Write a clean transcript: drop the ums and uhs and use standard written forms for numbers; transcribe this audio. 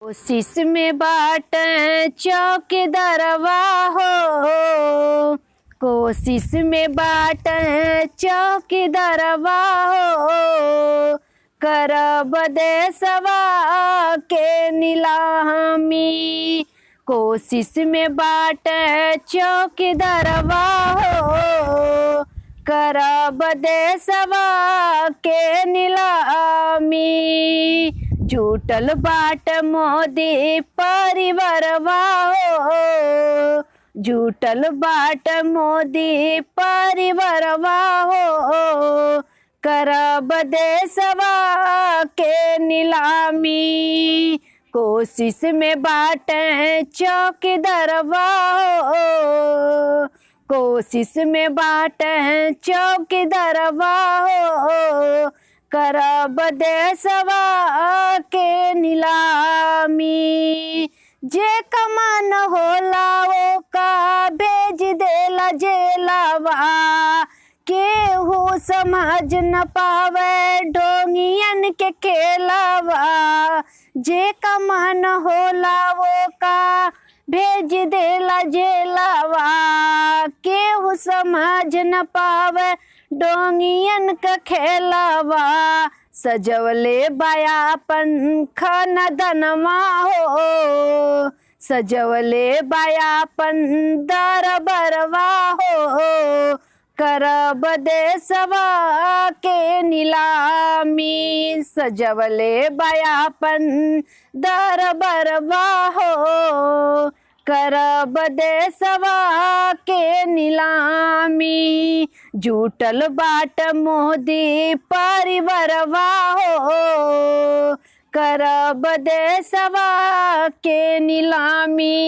कोशिश में बाट चौकीदारवा हो, कोशिश में बाट चौकीदारवा हो, करब देशवा के नीलामी। कोशिश में बाट चौकीदारवा हो, करब देशवा के नीलामी। जुटल बाट मोदी परिवारवा हो, जुटल बाट मोदी परिवारवा हो, करब देशवा के नीलामी। कोशिश में बाट चौकीदारवा हो, कोशिश में बाट चौकीदारवा हो, करब देशवा के नीलामी। जे कमान होला वो का भेज देला जेलवा, केहू समझ न पावे ढोंगियन के खेलवा। जे कमान होला वो का भेज देला जेलवा, केहू समझ न पावे डोंगियन का खेलवा। सजवले बायापन खनदनवा हो, सजवले बायापन दरबरवा हो, करब देशवा के नीलामी। सजवले बायापन दरबरवा हो, करब देशवा के नीलामी। जुटल बाट मोदी परिवारवा हो, करब देशवा के नीलामी।